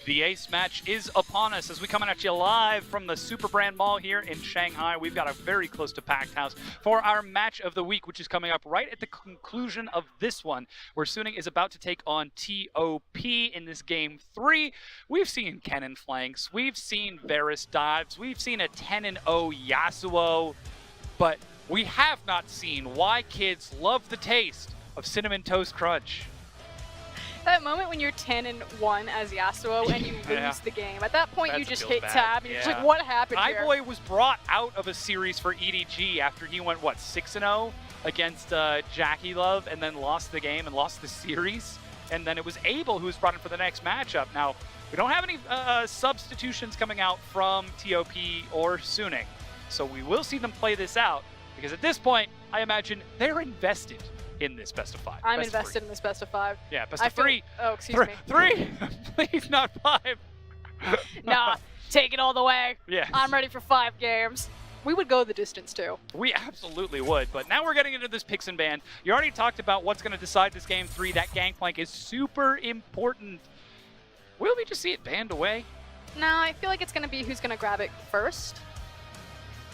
The Ace match is upon us as we coming at you live from the Super Brand Mall here in Shanghai. We've got a very close to packed house for our match of the week, which is coming up right at the conclusion of this one, where Suning is about to take on TOP in this game 3. We've seen Kennen flanks, we've seen Varus dives, we've seen a 10-0 Yasuo, but we have not seen why kids love the taste of Cinnamon Toast Crunch. That moment when you're 10-1 as Yasuo and you lose the game. At that point, you just hit tab and you're just like, what happened here? Boy was brought out of a series for EDG after he went, what, 6-0 against Jackie Love and then lost the game and lost the series. And then it was Abel who was brought in for the next matchup. Now, we don't have any substitutions coming out from TOP or Suning. So we will see them play this out because at this point, I imagine they're invested in this best of 5. I'm invested in this best of 5. Yeah, best of 3. Oh, excuse me. 3. Please, not 5. Nah, take it all the way. Yeah. I'm ready for 5 games. We would go the distance too. We absolutely would, but now we're getting into this picks and ban. You already talked about what's going to decide this game 3. That gangplank is super important. Will we just see it banned away? No, I feel like it's going to be who's going to grab it first.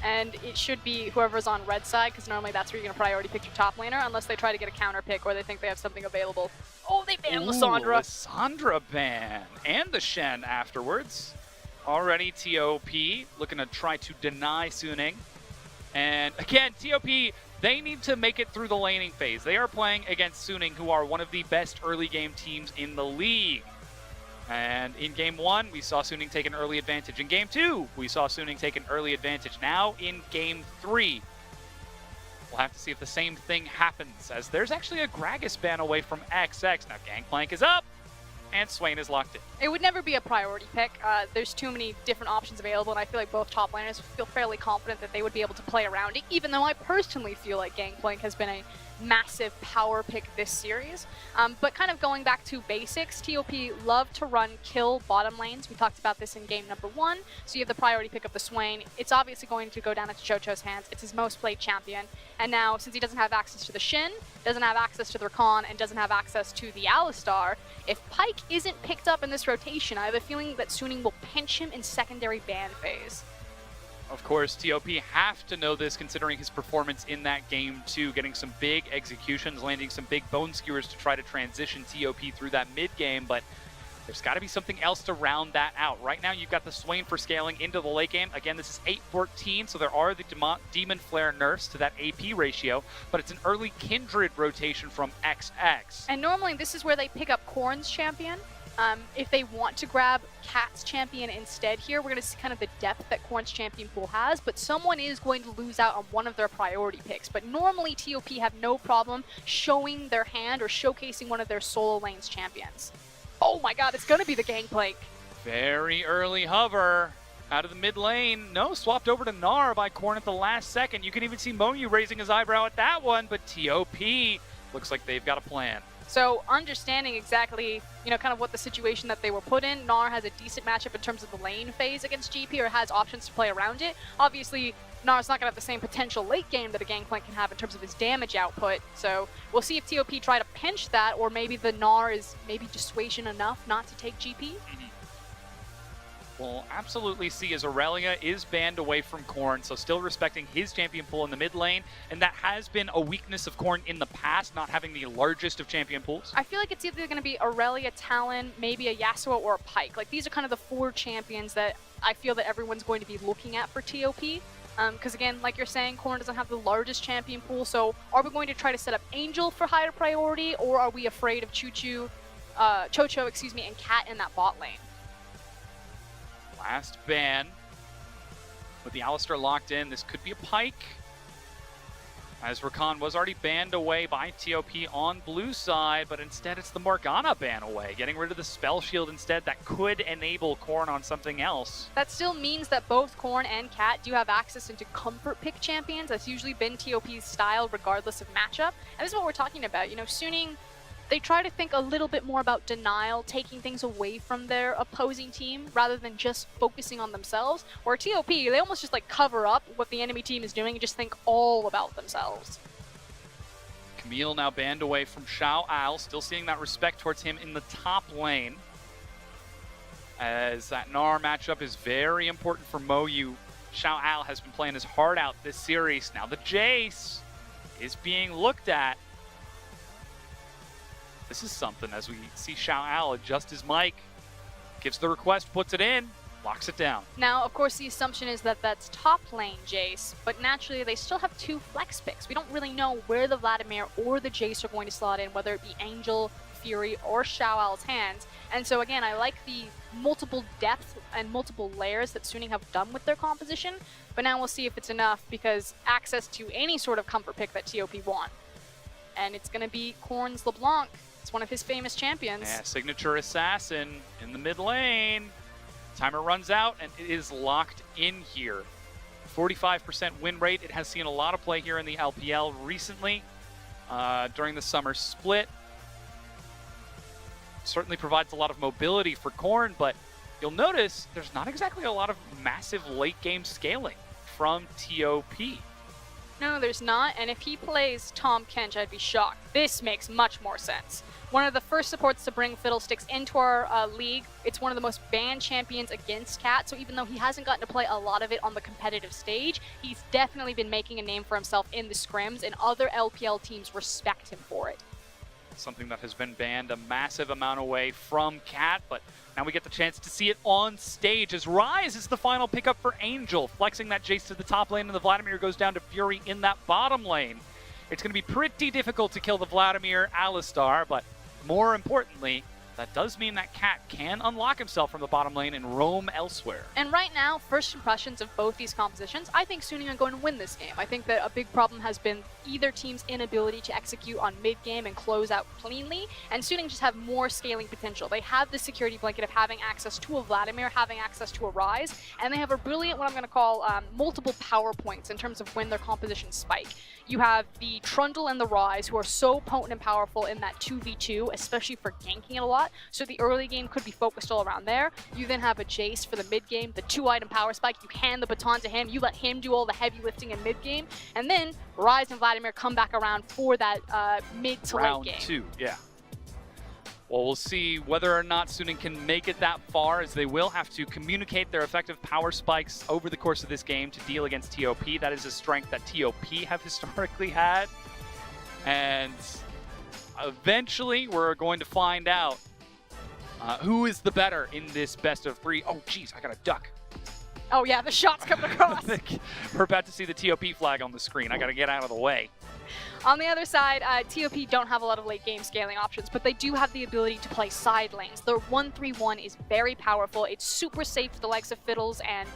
And it should be whoever's on red side, because normally that's where you're going to priority pick your top laner, unless they try to get a counter pick or they think they have something available. Oh, they banned Lissandra. Lissandra ban. And the Shen afterwards. Already TOP looking to try to deny Suning. And again, TOP, they need to make it through the laning phase. They are playing against Suning, who are one of the best early game teams in the league. And in game 1, we saw Suning take an early advantage. In game 2, we saw Suning take an early advantage. Now in game 3, we'll have to see if the same thing happens, as there's actually a Gragas ban away from XX. Now Gangplank is up, and Swain is locked in. It would never be a priority pick. There's too many different options available, and I feel like both top laners feel fairly confident that they would be able to play around it, even though I personally feel like Gangplank has been a massive power pick this series. But kind of going back to basics, TOP love to run kill bottom lanes. We talked about this in game number 1. So you have the priority pick of the Swain. It's obviously going to go down into Chocho's hands. It's his most played champion. And now, since he doesn't have access to the Shin, doesn't have access to the Rakan, and doesn't have access to the Alistar, if Pyke isn't picked up in this rotation, I have a feeling that Suning will pinch him in secondary ban phase. Of course, TOP have to know this considering his performance in that game too, getting some big executions, landing some big bone skewers to try to transition TOP through that mid game, but there's got to be something else to round that out. Right now, you've got the Swain for scaling into the late game. Again, this is 8-14, so there are the Demon Flare nerfs to that AP ratio, but it's an early Kindred rotation from XX. And normally, this is where they pick up Korn's champion. If they want to grab Cat's champion instead here, we're going to see kind of the depth that Korn's champion pool has, but someone is going to lose out on one of their priority picks. But normally TOP have no problem showing their hand or showcasing one of their solo lanes champions. Oh my god, it's going to be the Gangplank. Very early hover out of the mid lane. No, swapped over to Gnar by Korn at the last second. You can even see Monyu raising his eyebrow at that one, but TOP looks like they've got a plan. So understanding exactly, kind of what the situation that they were put in, Gnar has a decent matchup in terms of the lane phase against GP, or has options to play around it. Obviously, Gnar's not going to have the same potential late game that a Gangplank can have in terms of his damage output. So we'll see if TOP try to pinch that, or maybe the Gnar is maybe dissuasion enough not to take GP. We'll absolutely see as Aurelia is banned away from Korn, so still respecting his champion pool in the mid lane, and that has been a weakness of Korn in the past, not having the largest of champion pools. I feel like it's either going to be Aurelia, Talon, maybe a Yasuo, or a Pyke. Like, these are kind of the 4 champions that I feel that everyone's going to be looking at for TOP. Because again, like you're saying, Korn doesn't have the largest champion pool, so are we going to try to set up Angel for higher priority, or are we afraid of Chocho, and Cat in that bot lane? Last ban. With the Alistar locked in, this could be a Pyke. As Rakan was already banned away by TOP on blue side, but instead it's the Morgana ban away, getting rid of the spell shield instead. That could enable Korn on something else. That still means that both Korn and Cat do have access into comfort pick champions. That's usually been TOP's style regardless of matchup. And this is what we're talking about. Suning, they try to think a little bit more about denial, taking things away from their opposing team rather than just focusing on themselves. Where TOP, they almost just cover up what the enemy team is doing and just think all about themselves. Camille now banned away from Xiao Al, still seeing that respect towards him in the top lane. as that Gnar matchup is very important for Moyu. Xiao Al has been playing his heart out this series. Now the Jace is being looked at. This is something as we see Xiao Al adjust his mic, gives the request, puts it in, locks it down. Now, of course, the assumption is that that's top lane Jace, but naturally they still have 2 flex picks. We don't really know where the Vladimir or the Jace are going to slot in, whether it be Angel, Fury, or Xiao Al's hands. And so again, I like the multiple depth and multiple layers that Suning have done with their composition, but now we'll see if it's enough, because access to any sort of comfort pick that TOP want. And it's going to be Korn's LeBlanc. It's one of his famous champions. Yeah, signature assassin in the mid lane. Timer runs out, and it is locked in here. 45% win rate. It has seen a lot of play here in the LPL recently during the summer split. Certainly provides a lot of mobility for Korn, but you'll notice there's not exactly a lot of massive late game scaling from TOP. No, there's not, and if he plays Tom Kench, I'd be shocked. This makes much more sense. One of the first supports to bring Fiddlesticks into our league. It's one of the most banned champions against Cat, so even though he hasn't gotten to play a lot of it on the competitive stage, he's definitely been making a name for himself in the scrims, and other LPL teams respect him for it. Something that has been banned a massive amount away from Cat, but now we get the chance to see it on stage as Rise is the final pickup for Angel, flexing that Jace to the top lane, and the Vladimir goes down to Fury in that bottom lane. It's going to be pretty difficult to kill the Vladimir Alistar, but more importantly, that does mean that Cat can unlock himself from the bottom lane and roam elsewhere. And right now, first impressions of both these compositions, I think Suning are going to win this game. I think that a big problem has been either team's inability to execute on mid-game and close out cleanly, and Suning just have more scaling potential. They have the security blanket of having access to a Vladimir, having access to a Rise, and they have a brilliant, what I'm going to call, multiple power points in terms of when their compositions spike. You have the Trundle and the Rise, who are so potent and powerful in that 2v2, especially for ganking it a lot. So the early game could be focused all around there. You then have a Jace for the mid game, the 2-item power spike. You hand the baton to him, you let him do all the heavy lifting in mid game, and then Rise and Vladimir come back around for that mid to late game. Round 2, yeah. Well, we'll see whether or not Suning can make it that far, as they will have to communicate their effective power spikes over the course of this game to deal against TOP. That is a strength that TOP have historically had. And eventually, we're going to find out who is the better in this best of 3. Oh, geez, I got to duck. Oh, yeah, the shot's coming across. We're about to see the TOP flag on the screen. I got to get out of the way. On the other side, TOP don't have a lot of late game scaling options, but they do have the ability to play side lanes. Their 1-3-1 is very powerful. It's super safe for the likes of Fiddles and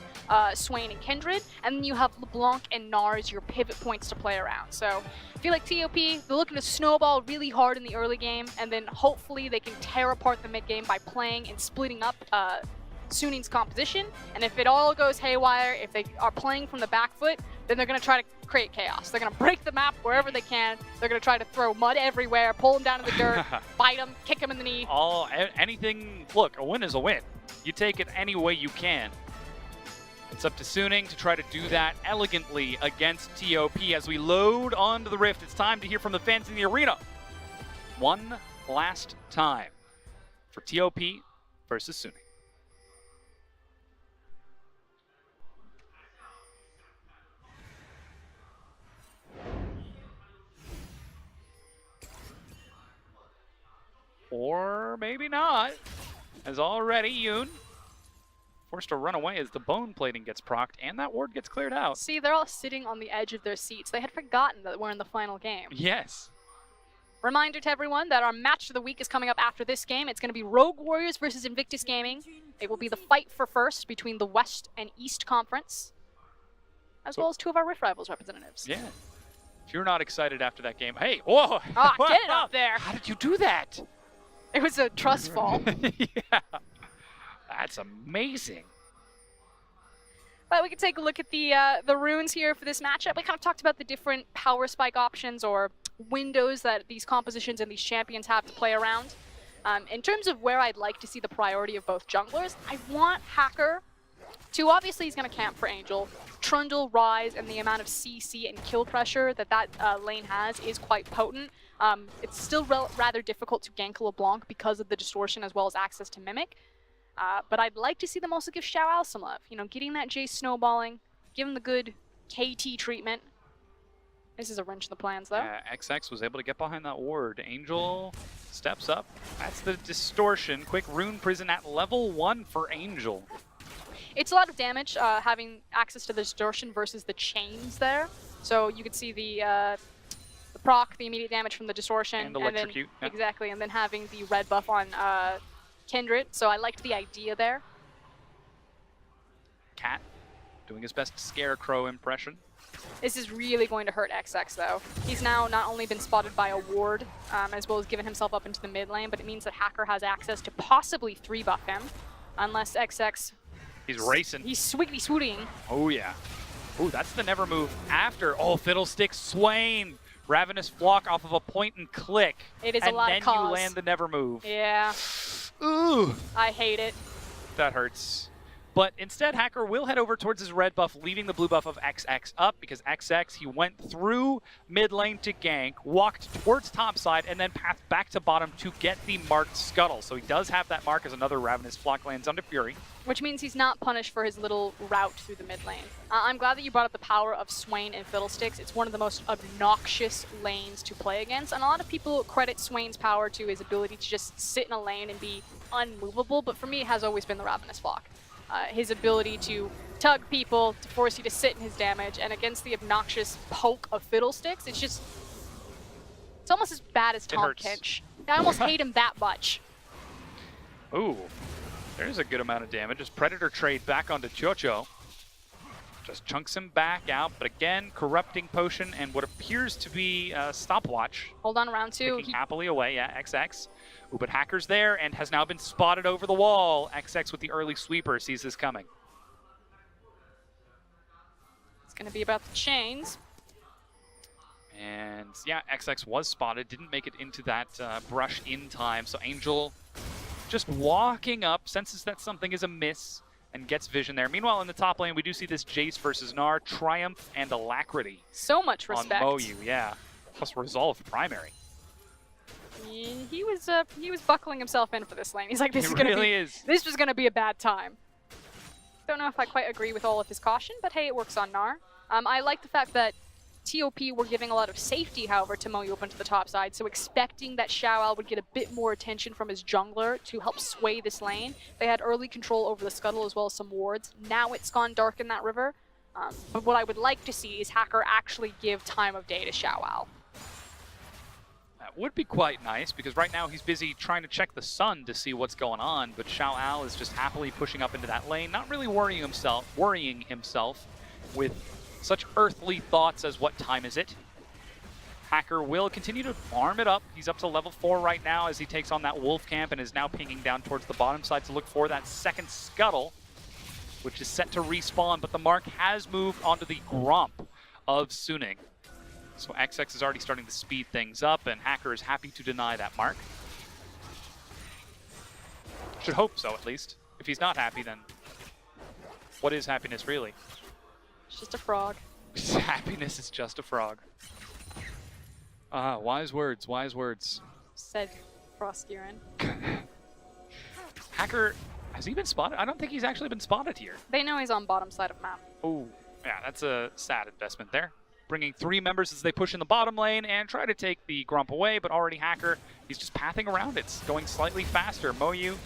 Swain and Kindred. And then you have LeBlanc and Gnar as your pivot points to play around. So I feel like TOP, they're looking to snowball really hard in the early game, and then hopefully they can tear apart the mid game by playing and splitting up Suning's composition. And if it all goes haywire, if they are playing from the back foot, then they're going to try to create chaos. They're going to break the map wherever they can. They're going to try to throw mud everywhere, pull them down to the dirt, bite them, kick them in the knee. Anything, look, a win is a win. You take it any way you can. It's up to Suning to try to do that elegantly against TOP. As we load onto the Rift, it's time to hear from the fans in the arena. One last time for TOP versus Suning. Or maybe not, as already Yoon forced to run away as the bone plating gets procced and that ward gets cleared out. See, they're all sitting on the edge of their seats. They had forgotten that we're in the final game. Yes. Reminder to everyone that our match of the week is coming up after this game. It's going to be Rogue Warriors versus Invictus Gaming. It will be the fight for first between the West and East Conference, as well as 2 of our Rift Rivals representatives. Yeah. If you're not excited after that game, hey, whoa! Ah, get it up there! How did you do that? It was a trust fall. Yeah. That's amazing. But we can take a look at the runes here for this matchup. We kind of talked about the different power spike options or windows that these compositions and these champions have to play around. In terms of where I'd like to see the priority of both junglers, I want Hacker to, obviously he's going to camp for Angel. Trundle, Rise, and the amount of CC and kill pressure that lane has is quite potent. It's still rather difficult to gank LeBlanc because of the distortion as well as access to Mimic. But I'd like to see them also give Xiao some love. You know, getting that Jace snowballing, give him the good KT treatment. This is a wrench in the plans, though. Yeah, XX was able to get behind that ward. Angel steps up. That's the distortion. Quick rune prison at level 1 for Angel. It's a lot of damage having access to the distortion versus the chains there. So you could see the proc, the immediate damage from the distortion, And electrocute. then, exactly, and then having the red buff on Kindred. So I liked the idea there. Cat doing his best Scarecrow impression. This is really going to hurt XX, though. He's now not only been spotted by a ward, as well as given himself up into the mid lane, but it means that Hacker has access to possibly 3-buff him, unless XX... He's racing. He's swooting. Oh, yeah. Oh, that's the never move after. Oh, Fiddlestick Swain. Ravenous Flock off of a point and click. It is a lot of And cause. then you land the never move. Yeah. Ooh. I hate it. That hurts. But instead, Hacker will head over towards his red buff, leaving the blue buff of XX up, because XX, he went through mid lane to gank, walked towards top side, and then pathed back to bottom to get the marked scuttle. So he does have that mark as another Ravenous Flock lands under Fury. Which means he's not punished for his little route through the mid lane. I'm glad that you brought up the power of Swain and Fiddlesticks. It's one of the most obnoxious lanes to play against, and a lot of people credit Swain's power to his ability to just sit in a lane and be unmovable, but for me it has always been the Ravenous Flock. His ability to tug people, to force you to sit in his damage, and against the obnoxious poke of Fiddlesticks, it's almost as bad as Tom Kinch. I almost hate him that much. Ooh, there's a good amount of damage as Predator trade back onto Chocho. Just chunks him back out, but again, Corrupting Potion and what appears to be a stopwatch. Hold on, round 2. Picking happily away, yeah, XX. Ooh, but Hacker's there and has now been spotted over the wall. XX with the early sweeper sees this coming. It's going to be about the chains. And yeah, XX was spotted, didn't make it into that brush in time. So Angel just walking up, senses that something is amiss, and gets vision there. Meanwhile, in the top lane, we do see this Jace versus Gnar, Triumph and Alacrity. So much respect. On Moyu, yeah. Plus Resolve primary. He was buckling himself in for this lane. He's like, this was gonna be a bad time. Don't know if I quite agree with all of his caution, but hey, it works on Gnar. I like the fact that TOP were giving a lot of safety, however, to Moyu up into the top side, so expecting that Xiao would get a bit more attention from his jungler to help sway this lane. They had early control over the scuttle as well as some wards. Now it's gone dark in that river. But what I would like to see is Hacker actually give time of day to Xiao. That would be quite nice, because right now he's busy trying to check the sun to see what's going on, but Xiao Al is just happily pushing up into that lane, not really worrying himself with such earthly thoughts as what time is it. Hacker will continue to farm it up. He's up to level 4 right now as he takes on that wolf camp and is now pinging down towards the bottom side to look for that second scuttle, which is set to respawn, but the mark has moved onto the Gromp of Suning. So XX is already starting to speed things up, and Hacker is happy to deny that mark. Should hope so, at least. If he's not happy, then what is happiness, really? It's just a frog. Happiness is just a frog. Wise words, wise words. Said Froskirin. Hacker, has he been spotted? I don't think he's actually been spotted here. They know he's on bottom side of map. Oh, yeah, that's a sad investment there. Bringing 3 members as they push in the bottom lane and try to take the Grump away, but already Hacker, he's just pathing around it, going slightly faster. Moyu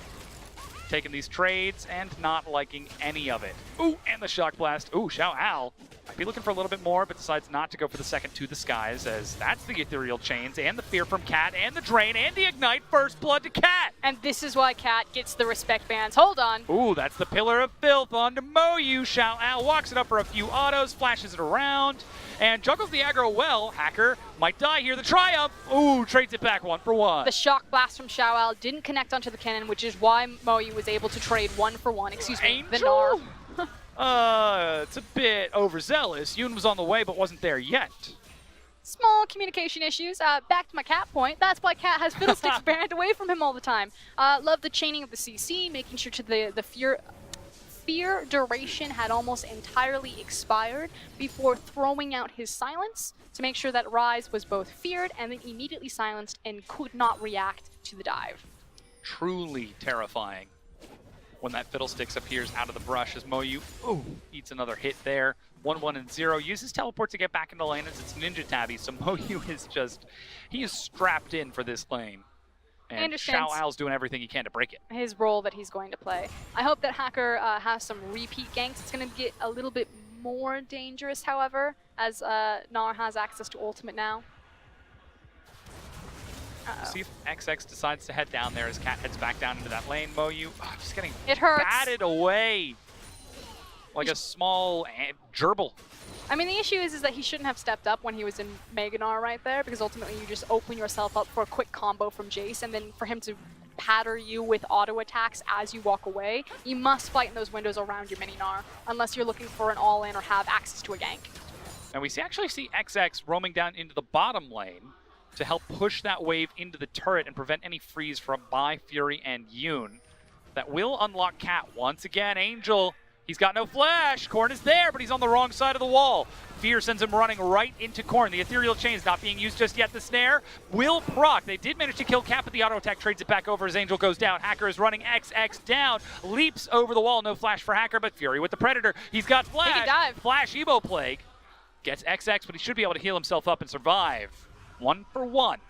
taking these trades and not liking any of it. Ooh, and the Shock Blast. Ooh, Xiao Al might be looking for a little bit more, but decides not to go for the second to the skies, as that's the Ethereal Chains and the Fear from Cat and the Drain and the Ignite. First blood to Cat. And this is why Cat gets the respect bans. Hold on. Ooh, that's the Pillar of Filth onto Moyu. Xiao Al walks it up for a few autos, flashes it around, and juggles the aggro well. Hacker might die here. The Triumph. Ooh, trades it back 1 for 1. The Shock Blast from Xiao Al didn't connect onto the cannon, which is why Moyu was able to trade 1 for 1. Excuse me, the Gnar. It's a bit overzealous. Yoon was on the way, but wasn't there yet. Small communication issues. Back to my Cat point. That's why Cat has Fiddlesticks banned away from him all the time. Love the chaining of the CC, making sure to the fear duration had almost entirely expired before throwing out his silence to make sure that Rise was both feared and then immediately silenced and could not react to the dive. Truly terrifying. when that Fiddlesticks appears out of the brush as Moyu eats another hit there. 1-1 and 0. Uses teleport to get back into lane as it's Ninja Tabby. So Moyu is just, he is strapped in for this lane. And Xiao Ao's doing everything he can to break it. His role that he's going to play. I hope that Hacker has some repeat ganks. It's going to get a little bit more dangerous, however, as Gnar has access to ultimate now. See if XX decides to head down there as Cat heads back down into that lane. Moyu just getting batted away like a small gerbil. I mean, the issue is that he shouldn't have stepped up when he was in Mega Gnar right there, because ultimately you just open yourself up for a quick combo from Jace, and then for him to patter you with auto attacks as you walk away, you must fight in those windows around your mini Gnar, unless you're looking for an all-in or have access to a gank. And we actually see XX roaming down into the bottom lane to help push that wave into the turret and prevent any freeze from by Fury and Yoon. That will unlock Cat once again. Angel, he's got no flash. Korn is there, but he's on the wrong side of the wall. Fear sends him running right into Korn. The ethereal chain's not being used just yet. The snare will proc. They did manage to kill Cat, but the auto attack trades it back over as Angel goes down. Hacker is running XX down, leaps over the wall. No flash for Hacker, but Fury with the Predator. He's got flash. He can dive. Flash Evo Plague. Gets XX, but he should be able to heal himself up and survive. 1 for 1.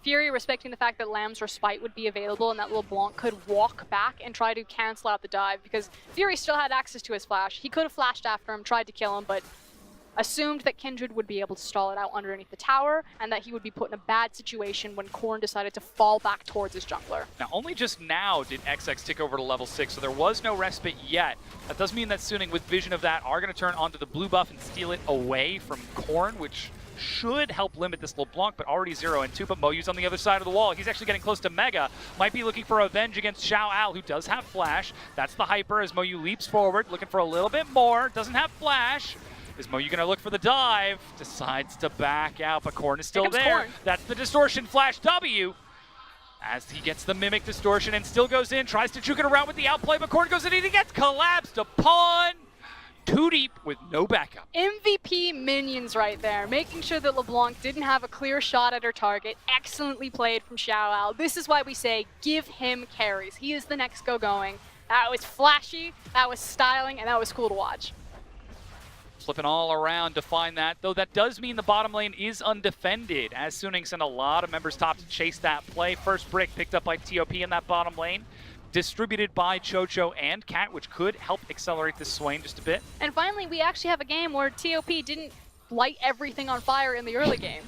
Fury, respecting the fact that Lamb's Respite would be available and that LeBlanc could walk back and try to cancel out the dive, because Fury still had access to his flash. He could have flashed after him, tried to kill him, but assumed that Kindred would be able to stall it out underneath the tower and that he would be put in a bad situation when Korn decided to fall back towards his jungler. Now, only just now did XX tick over to level 6, so there was no respite yet. That does mean that Suning, with vision of that, are going to turn onto the blue buff and steal it away from Korn, which should help limit this LeBlanc, but already 0 and 2. But Moyu's on the other side of the wall. He's actually getting close to Mega. Might be looking for revenge against Xiao Ao, who does have flash. That's the hyper as Moyu leaps forward, looking for a little bit more. Doesn't have flash. Is Moyu going to look for the dive? Decides to back out, but Korn is still there. Korn. That's the distortion flash W. As he gets the Mimic distortion and still goes in, tries to juke it around with the outplay, but Korn goes in and he gets collapsed upon. Too deep with no backup. MVP minions right there, making sure that LeBlanc didn't have a clear shot at her target. Excellently played from Xiao Ao. This is why we say give him carries. He is the next go-going. That was flashy, that was styling, and that was cool to watch. Flipping all around to find that, though that does mean the bottom lane is undefended, as Suning sent a lot of members top to chase that play. First brick picked up by TOP in that bottom lane, distributed by Chocho and Cat, which could help accelerate this Swain just a bit. And finally, we actually have a game where TOP didn't light everything on fire in the early game.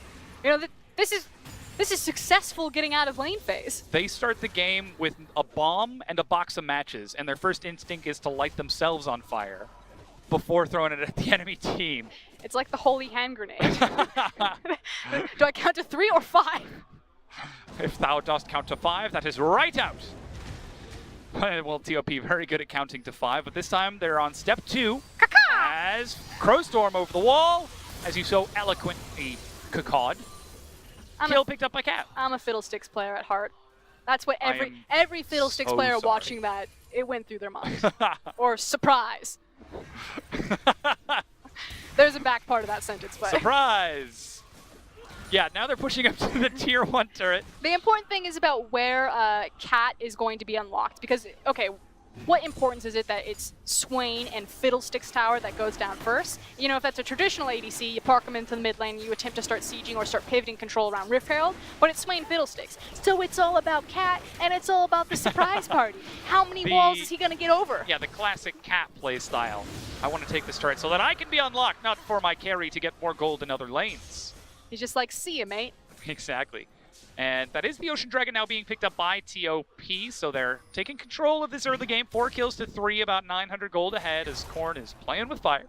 You know, this is successful getting out of lane phase. They start the game with a bomb and a box of matches, and their first instinct is to light themselves on fire before throwing it at the enemy team. It's like the holy hand grenade. Do I count to 3 or 5? If thou dost count to 5, that is right out. Well, TOP very good at counting to 5, but this time they're on step 2 as Crowstorm over the wall, as you so eloquently cacawed. Kill picked up by Cat. I'm a Fiddlesticks player at heart. That's what every Fiddlesticks player watching that, it went through their mind. Or surprise. There's a back part of that sentence, but surprise! Yeah, now they're pushing up to the tier 1 turret. The important thing is about where Cat is going to be unlocked, because, okay, what importance is it that it's Swain and Fiddlesticks Tower that goes down first? You know, if that's a traditional ADC, you park them into the mid lane, you attempt to start sieging or start pivoting control around Rift Herald, but it's Swain Fiddlesticks. So it's all about Cat, and it's all about the surprise party. How many walls is he going to get over? Yeah, the classic Cat play style. I want to take this turret so that I can be unlocked, not for my carry to get more gold in other lanes. He's just like, see ya, mate. Exactly. And that is the Ocean Dragon now being picked up by TOP, so they're taking control of this early game. 4 kills to 3, about 900 gold ahead as Korn is playing with fire.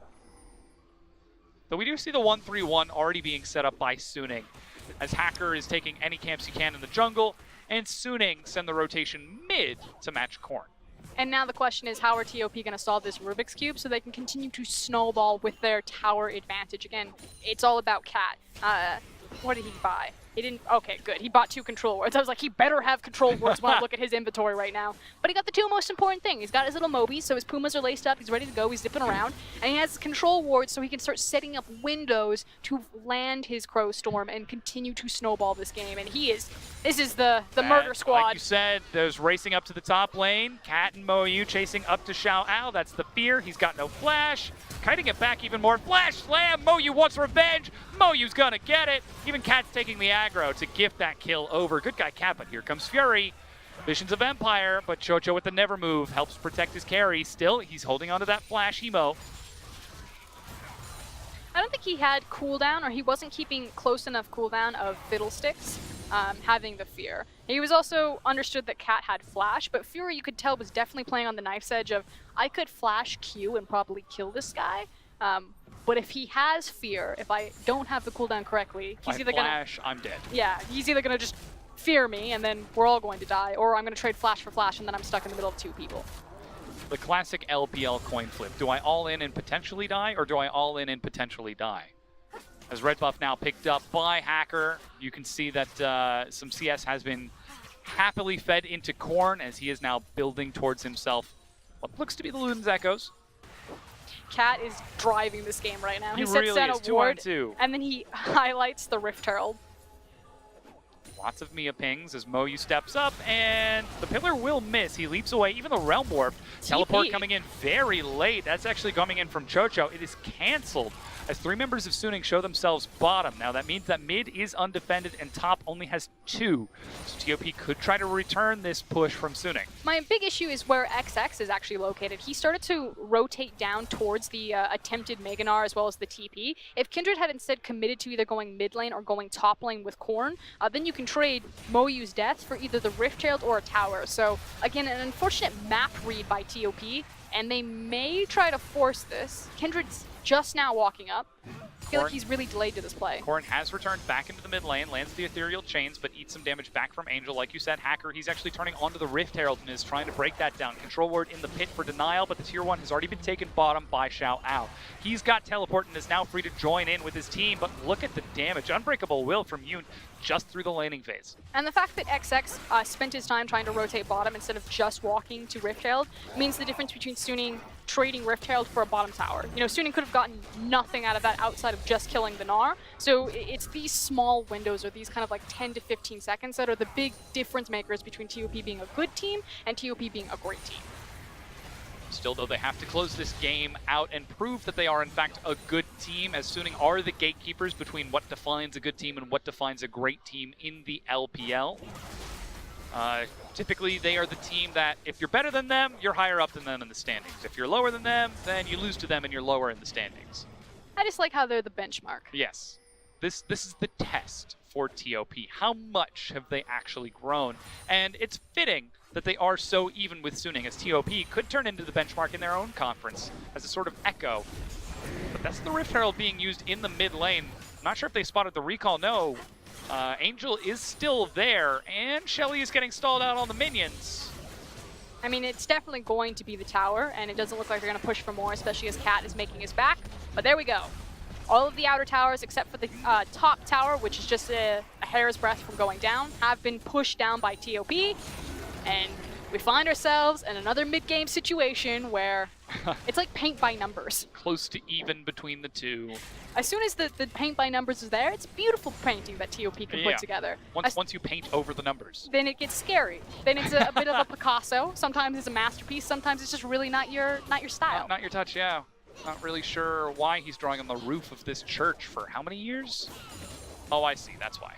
Though we do see the 1-3-1 already being set up by Suning, as Hacker is taking any camps he can in the jungle, and Suning send the rotation mid to match Korn. And now the question is, how are TOP going to solve this Rubik's Cube so they can continue to snowball with their tower advantage? Again, it's all about Cat. What did he buy? He didn't. Okay, good. He bought 2 control wards. I was like, he better have control wards when I look at his inventory right now. But he got the 2 most important things. He's got his little Mobies, so his Pumas are laced up. He's ready to go. He's zipping around. And he has control wards, so he can start setting up windows to land his Crow Storm and continue to snowball this game. And this is the murder squad. Like you said, there's racing up to the top lane. Cat and Moyu chasing up to Xiao Ao. That's the fear. He's got no flash. Kiting it back even more. Flash slam. Moyu wants revenge. Moyu's gonna get it. Even Cat's taking the aggro to gift that kill over. Good guy Cat, but here comes Fury. Visions of Empire, but Chocho with the never move helps protect his carry. Still, he's holding onto that flash emo. I don't think he had cooldown, or he wasn't keeping close enough cooldown of Fiddlesticks, having the fear. He was also understood that Cat had flash, but Fury, you could tell, was definitely playing on the knife's edge of, I could flash Q and probably kill this guy. But if he has fear, if I don't have the cooldown correctly, he's either flash, I'm dead. Yeah, he's either gonna just fear me and then we're all going to die, or I'm gonna trade flash for flash and then I'm stuck in the middle of 2 people. The classic LPL coin flip. Do I all in and potentially die, or do I all in and potentially die? As red buff now picked up by Hacker, you can see that some CS has been happily fed into Korn as he is now building towards himself what looks to be the Luden's Echoes. Cat is driving this game right now. He sets really down is, a ward, 2-on-2. and then he highlights the Rift Herald. Lots of Mia pings as Moyu steps up, and the pillar will miss. He leaps away, even the Realm Warp. Teleport coming in very late. That's actually coming in from Chocho. It is canceled as 3 members of Suning show themselves bottom. Now that means that mid is undefended and top only has 2. So TOP could try to return this push from Suning. My big issue is where XX is actually located. He started to rotate down towards the attempted Meganar as well as the TP. If Kindred had instead committed to either going mid lane or going top lane with Korn, then you can trade Moyu's death for either the Rift Herald or a tower. So again, an unfortunate map read by TOP, and they may try to force this. Kindred's just now walking up. I feel like he's really delayed to this play. Korn has returned back into the mid lane, lands the Ethereal Chains, but eats some damage back from Angel. Like you said, Hacker, he's actually turning onto the Rift Herald and is trying to break that down. Control Ward in the pit for denial, but the tier 1 has already been taken bottom by Xiao Ao. He's got teleport and is now free to join in with his team, but look at the damage. Unbreakable Will from Yoon just through the laning phase. And the fact that XX spent his time trying to rotate bottom instead of just walking to Rift Herald means the difference between Suning trading Rift Herald for a bottom tower. You know, Suning could have gotten nothing out of that outside of just killing the Gnar. So it's these small windows, or these kind of like 10 to 15 seconds, that are the big difference makers between TOP being a good team and TOP being a great team. Still, though, they have to close this game out and prove that they are, in fact, a good team, as Suning are the gatekeepers between what defines a good team and what defines a great team in the LPL. Typically, they are the team that, if you're better than them, you're higher up than them in the standings. If you're lower than them, then you lose to them and you're lower in the standings. I just like how they're the benchmark. Yes. This is the test for TOP. How much have they actually grown? And it's fitting that they are so even with Suning, as TOP could turn into the benchmark in their own conference as a sort of echo. But that's the Rift Herald being used in the mid lane. I'm not sure if they spotted the recall. No. Angel is still there, and Shelly is getting stalled out on the minions. I mean, it's definitely going to be the tower, and it doesn't look like they're going to push for more, especially as Cat is making his back. But there we go. All of the outer towers, except for the top tower, which is just a hair's breadth from going down, have been pushed down by TOP. And we find ourselves in another mid-game situation where it's like paint by numbers. Close to even between the two. As soon as the paint by numbers is there, it's beautiful painting that TOP can put together. Once you paint over the numbers. Then it gets scary. Then it's a bit of a Picasso. Sometimes it's a masterpiece. Sometimes it's just really not your style. Not your touch, yeah. Not really sure why he's drawing on the roof of this church for how many years? Oh, I see. That's why.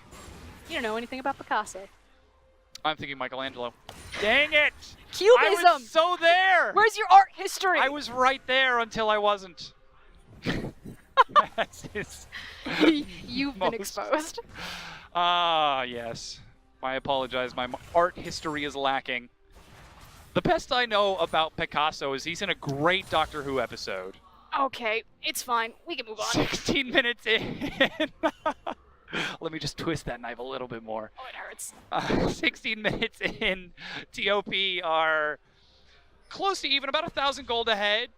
You don't know anything about Picasso. I'm thinking Michelangelo. Dang it! Cubism! I was so there! Where's your art history? I was right there until I wasn't. You've been exposed. Yes. I apologize. My art history is lacking. The best I know about Picasso is he's in a great Doctor Who episode. Okay, it's fine. We can move on. 16 minutes in. Let me just twist that knife a little bit more. Oh, it hurts. 16 minutes in, TOP are close to even, about 1,000 gold ahead.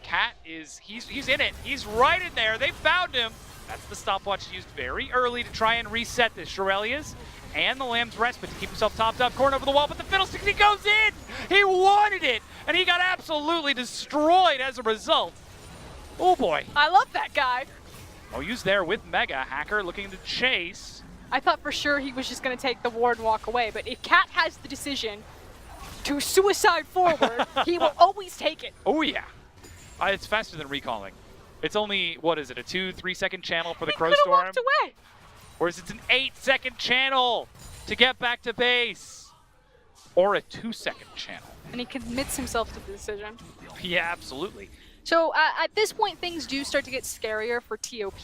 Cat is, he's in it. He's right in there. They found him. That's the stopwatch used very early to try and reset this. Shirelia's and the Lamb's respite to keep himself topped up. Corn over the wall, but the Fiddlestick, he goes in! He wanted it! And he got absolutely destroyed as a result. Oh boy. I love that guy. Moyu's there with Mega. Hacker looking to chase. I thought for sure he was just going to take the ward and walk away, but if Cat has the decision to suicide forward, he will always take it. Oh yeah. It's faster than recalling. It's only, what is it, a 2-3 second channel for the Crow Storm? Walked away. Or is it an 8-second channel to get back to base? Or a 2-second channel? And he commits himself to the decision. Yeah, absolutely. So at this point, things do start to get scarier for TOP.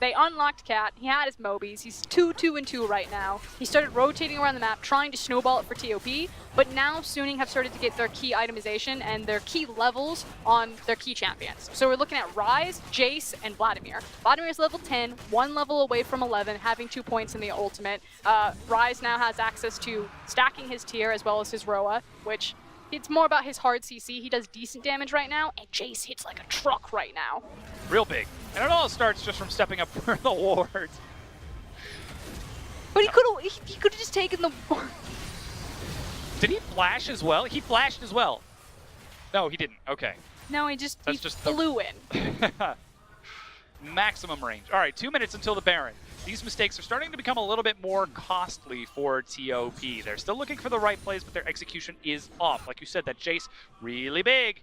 They unlocked Cat. He had his Mobies. He's 2-2-2 right now. He started rotating around the map, trying to snowball it for TOP. But now Suning have started to get their key itemization and their key levels on their key champions. So we're looking at Ryze, Jace, and Vladimir. Vladimir's level 10, 1 level away from 11, having 2 points in the ultimate. Ryze now has access to stacking his tier as well as his Roa, which it's more about his hard CC. He does decent damage right now, and Jace hits like a truck right now. Real big. And it all starts just from stepping up for the ward. But he could have just taken the ward. Did he flash as well? He flashed as well. No, he didn't. Okay. No, he flew in. Maximum range. All right, 2 minutes until the Baron. These mistakes are starting to become a little bit more costly for TOP. They're still looking for the right plays, but their execution is off. Like you said, that Jace, really big.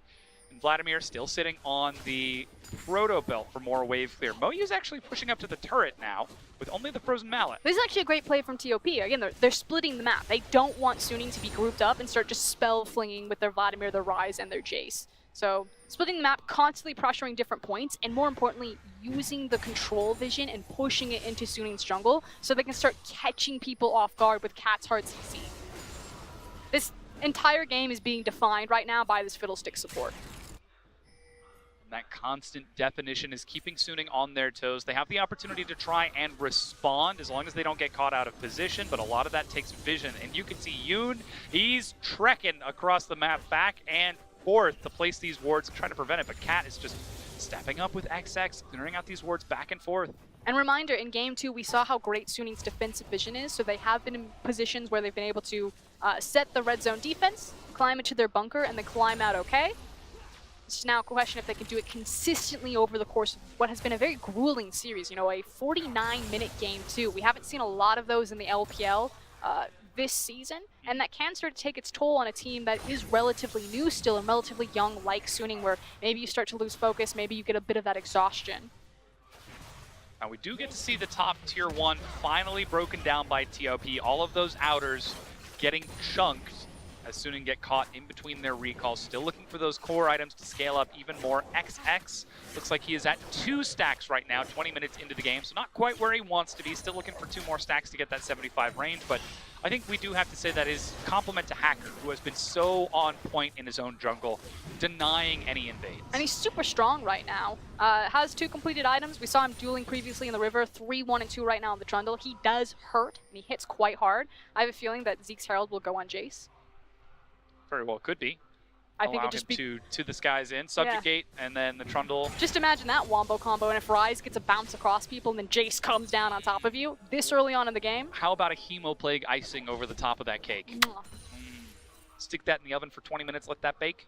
And Vladimir still sitting on the Proto Belt for more wave clear. Moyu's actually pushing up to the turret now with only the Frozen Mallet. This is actually a great play from TOP. Again, they're splitting the map. They don't want Suning to be grouped up and start just spell flinging with their Vladimir, their Ryze, and their Jace. So splitting the map, constantly pressuring different points, and more importantly, using the control vision and pushing it into Suning's jungle so they can start catching people off guard with Cat's hard CC. This entire game is being defined right now by this Fiddlestick support. That constant definition is keeping Suning on their toes. They have the opportunity to try and respond as long as they don't get caught out of position, but a lot of that takes vision. And you can see Yoon, he's trekking across the map back and forth to place these wards and try to prevent it, but Cat is just stepping up with XX, clearing out these wards back and forth. And reminder, in Game 2, we saw how great Suning's defensive vision is, so they have been in positions where they've been able to set the red zone defense, climb into their bunker, and then climb out okay. It's now a question if they can do it consistently over the course of what has been a very grueling series, you know, a 49-minute Game 2. We haven't seen a lot of those in the LPL this season, and that can start to take its toll on a team that is relatively new still and relatively young like Suning, where maybe you start to lose focus, maybe you get a bit of that exhaustion. Now we do get to see the top tier 1 finally broken down by TOP. All of those outers getting chunked as Suning get caught in between their recalls. Still looking for those core items to scale up even more. XX looks like he is at 2 stacks right now, 20 minutes into the game, so not quite where he wants to be. Still looking for 2 more stacks to get that 75 range, but I think we do have to say that is compliment to Hacker, who has been so on point in his own jungle, denying any invades. And he's super strong right now. Has 2 completed items. We saw him dueling previously in the river, 3, 1, and 2 right now on the Trundle. He does hurt, and he hits quite hard. I have a feeling that Zeke's Herald will go on Jace. Very well could be. I think Allow it just him to the skies in, subjugate, and then the Trundle. Just imagine that wombo combo, and if Ryze gets a bounce across people and then Jace comes down on top of you this early on in the game. How about a Hemoplague icing over the top of that cake? Stick that in the oven for 20 minutes, let that bake.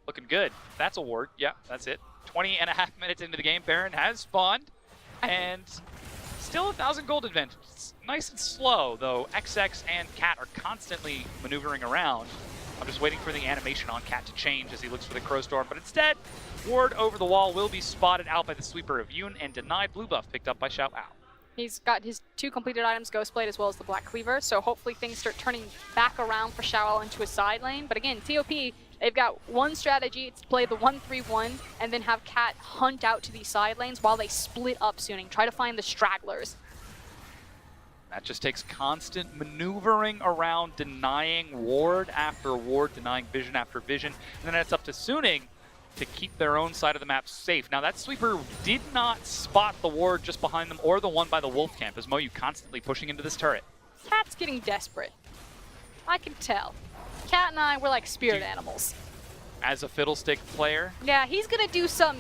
Looking good. That's a ward. Yeah, that's it. 20.5 minutes into the game, Baron has spawned, and still 1,000 gold advantage. It's nice and slow, though. XX and Cat are constantly maneuvering around. I'm just waiting for the animation on Cat to change as he looks for the Crow Storm, but instead, ward over the wall will be spotted out by the sweeper of Yoon and denied blue buff picked up by Xiao Ao. He's got his 2 completed items, Ghost Blade as well as the Black Cleaver, so hopefully things start turning back around for Xiao Ao into a side lane. But again, TOP, they've got one strategy, it's to play the 1-3-1 and then have Cat hunt out to these side lanes while they split up Suning, try to find the stragglers. That just takes constant maneuvering around, denying ward after ward, denying vision after vision, and then it's up to Suning to keep their own side of the map safe. Now that sweeper did not spot the ward just behind them or the one by the wolf camp, as Moyu constantly pushing into this turret. Cat's getting desperate. I can tell. Cat and I, we're like spirit animals. As a Fiddlestick player? Yeah, he's gonna do some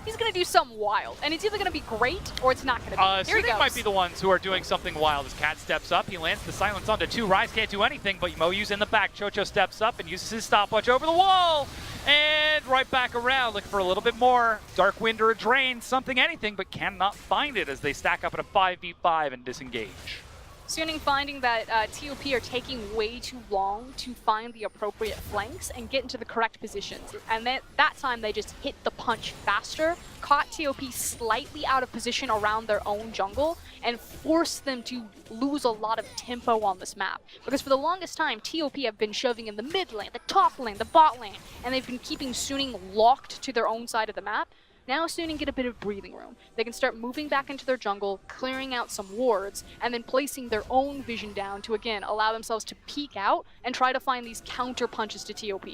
he's going to do something wild. And it's either going to be great or it's not going to be. Here he Suning goes. might be the ones who are doing something wild as Cat steps up. He lands the silence onto 2. Rise can't do anything, but Moyu's in the back. Chocho steps up and uses his stopwatch over the wall. And right back around, looking for a little bit more. Dark Wind or a Drain, something, anything, but cannot find it as they stack up at a 5v5 and disengage. Suning finding that TOP are taking way too long to find the appropriate flanks and get into the correct positions. And that time they just hit the punch faster, caught TOP slightly out of position around their own jungle, and forced them to lose a lot of tempo on this map. Because for the longest time, TOP have been shoving in the mid lane, the top lane, the bot lane, and they've been keeping Suning locked to their own side of the map. Now Suning get a bit of breathing room. They can start moving back into their jungle, clearing out some wards, and then placing their own vision down to, again, allow themselves to peek out and try to find these counter punches to TOP.